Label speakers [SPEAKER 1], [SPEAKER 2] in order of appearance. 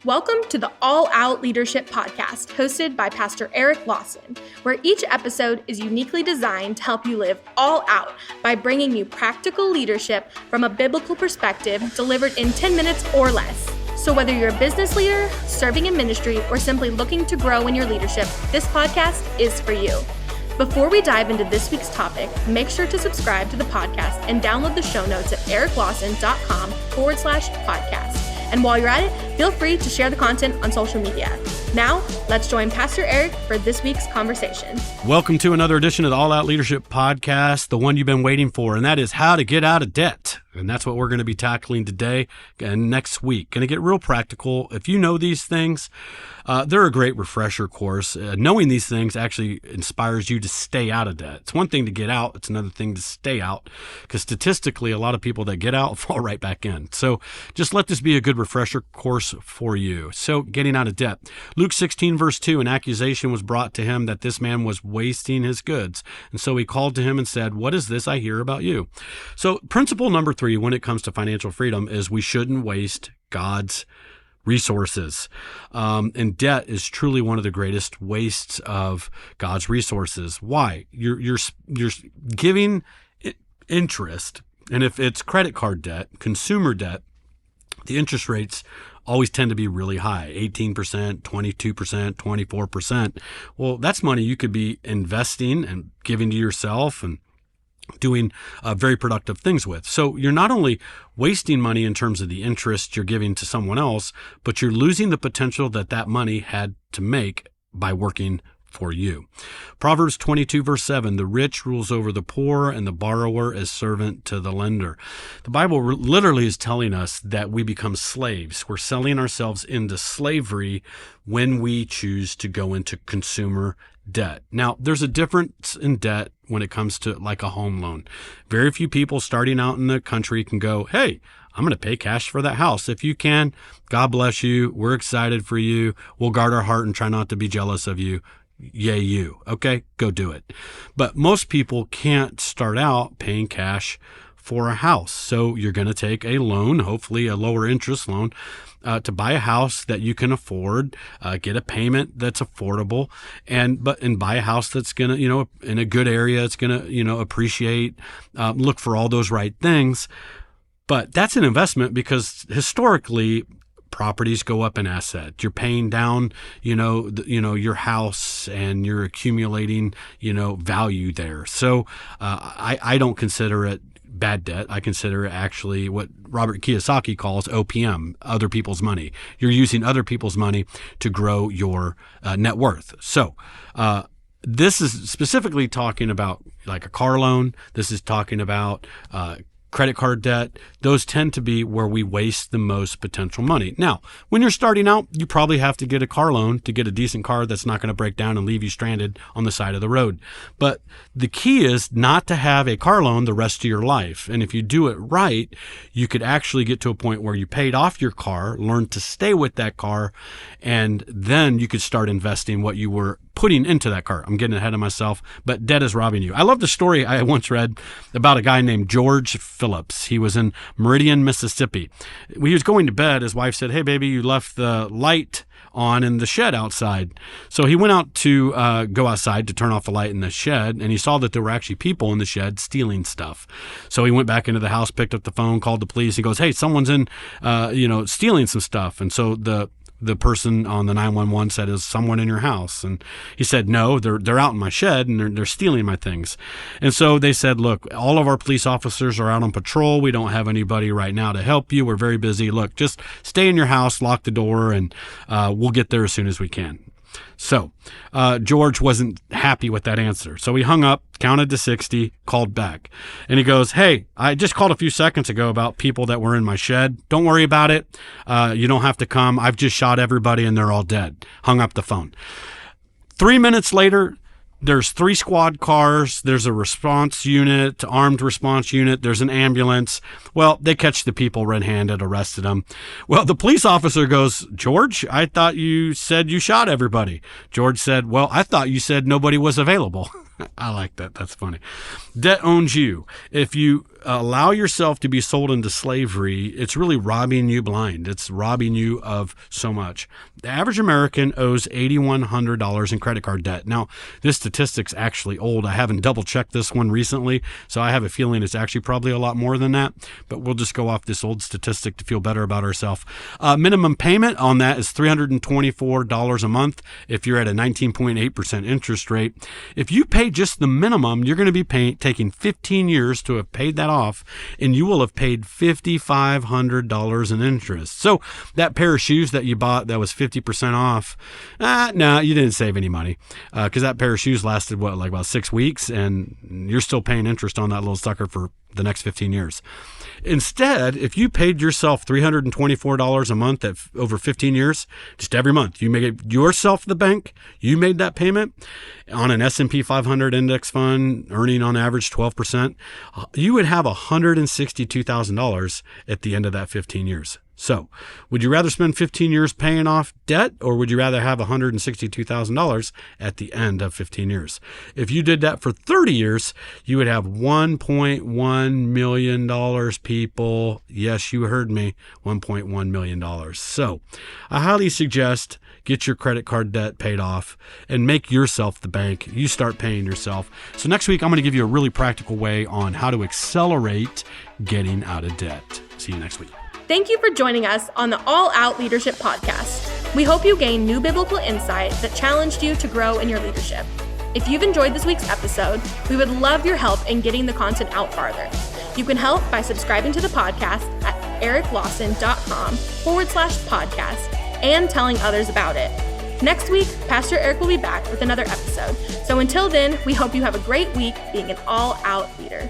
[SPEAKER 1] Welcome to the All Out Leadership Podcast, hosted by Pastor Eric Lawson, where each episode is uniquely designed to help you live all out by bringing you practical leadership from a biblical perspective delivered in 10 minutes or less. So whether you're a business leader, serving in ministry, or simply looking to grow in your leadership, this podcast is for you. Before we dive into this week's topic, make sure to subscribe to the podcast and download the show notes at ericlawson.com/podcast. And while you're at it, feel free to share the content on social media. Now, let's join Pastor Eric for this week's conversation.
[SPEAKER 2] Welcome to another edition of the All Out Leadership Podcast, the one you've been waiting for, and that is how to get out of debt. And that's what we're going to be tackling today and next week. Going to get real practical. If you know these things, they're a great refresher course. Knowing these things actually inspires you to stay out of debt. It's one thing to get out. It's another thing to stay out, because statistically, a lot of people that get out fall right back in. So just let this be a good refresher course for you. So getting out of debt. Luke 16, verse 2, an accusation was brought to him that this man was wasting his goods. And so he called to him and said, "What is this I hear about you?" So principle number 3 when it comes to financial freedom is we shouldn't waste God's resources. And debt is truly one of the greatest wastes of God's resources. Why? You're giving interest, and if it's credit card debt, consumer debt, the interest rates always tend to be really high, 18%, 22%, 24%. Well, that's money you could be investing and giving to yourself and doing very productive things with. So you're not only wasting money in terms of the interest you're giving to someone else, but you're losing the potential that money had to make by working for you. Proverbs 22, verse 7, the rich rules over the poor and the borrower is servant to the lender. The Bible literally is telling us that we become slaves. We're selling ourselves into slavery when we choose to go into consumer debt. Now, there's a difference in debt when it comes to like a home loan. Very few people starting out in the country can go, "Hey, I'm going to pay cash for that house." If you can, God bless you. We're excited for you. We'll guard our heart and try not to be jealous of you. Yay, you. Okay, go do it. But most people can't start out paying cash for a house. So you're going to take a loan, hopefully a lower interest loan, to buy a house that you can afford, get a payment that's affordable, and buy a house that's going to, in a good area, it's going to, appreciate, look for all those right things. But that's an investment because historically, properties go up in asset. You're paying down, your house, and you're accumulating, value there. So I don't consider it bad debt. I consider it actually what Robert Kiyosaki calls OPM, other people's money. You're using other people's money to grow your net worth. So this is specifically talking about like a car loan. This is talking about credit card debt. Those tend to be where we waste the most potential money. Now, when you're starting out, you probably have to get a car loan to get a decent car that's not going to break down and leave you stranded on the side of the road. But the key is not to have a car loan the rest of your life. And if you do it right, you could actually get to a point where you paid off your car, learn to stay with that car, and then you could start investing what you were putting into that car. I'm getting ahead of myself, but debt is robbing you. I love the story I once read about a guy named George Phillips. He was in Meridian, Mississippi. When he was going to bed, his wife said, "Hey, baby, you left the light on in the shed outside." So he went out to go outside to turn off the light in the shed, and he saw that there were actually people in the shed stealing stuff. So he went back into the house, picked up the phone, called the police. He goes, "Hey, someone's in, stealing some stuff." And so the person on the 911 said, "Is someone in your house?" And he said, "No, they're out in my shed and they're stealing my things." And so they said, "Look, all of our police officers are out on patrol. We don't have anybody right now to help you. We're very busy. Look, just stay in your house, lock the door, and we'll get there as soon as we can." So George wasn't happy with that answer. So he hung up, counted to 60, called back. And he goes, "Hey, I just called a few seconds ago about people that were in my shed. Don't worry about it. You don't have to come. I've just shot everybody and they're all dead." Hung up the phone. 3 minutes later, there's 3 squad cars, there's a response unit, armed response unit, there's an ambulance. Well, they catch the people red-handed, arrested them. Well, the police officer goes, "George, I thought you said you shot everybody." George said, "Well, I thought you said nobody was available." I like that. That's funny. Debt owns you. If you allow yourself to be sold into slavery, it's really robbing you blind. It's robbing you of so much. The average American owes $8,100 in credit card debt. Now, this statistic's actually old. I haven't double-checked this one recently, so I have a feeling it's actually probably a lot more than that, but we'll just go off this old statistic to feel better about ourselves. Minimum payment on that is $324 a month if you're at a 19.8% interest rate. If you pay just the minimum, you're going to be taking 15 years to have paid that off, and you will have paid $5,500 in interest. So that pair of shoes that you bought that was 50% off, no, you didn't save any money because that pair of shoes lasted, like about 6 weeks, and you're still paying interest on that little sucker for the next 15 years. Instead, if you paid yourself $324 a month over 15 years, just every month, you make it yourself the bank, you made that payment on an S&P 500 index fund earning on average 12%, you would have $162,000 at the end of that 15 years. So, would you rather spend 15 years paying off debt, or would you rather have $162,000 at the end of 15 years? If you did that for 30 years, you would have $1.1 million, people. Yes, you heard me, $1.1 million. So, I highly suggest get your credit card debt paid off and make yourself the bank. You start paying yourself. So next week, I'm going to give you a really practical way on how to accelerate getting out of debt. See you next week.
[SPEAKER 1] Thank you for joining us on the All Out Leadership Podcast. We hope you gained new biblical insight that challenged you to grow in your leadership. If you've enjoyed this week's episode, we would love your help in getting the content out farther. You can help by subscribing to the podcast at ericlawson.com/podcast and telling others about it. Next week, Pastor Eric will be back with another episode. So until then, we hope you have a great week being an all-out leader.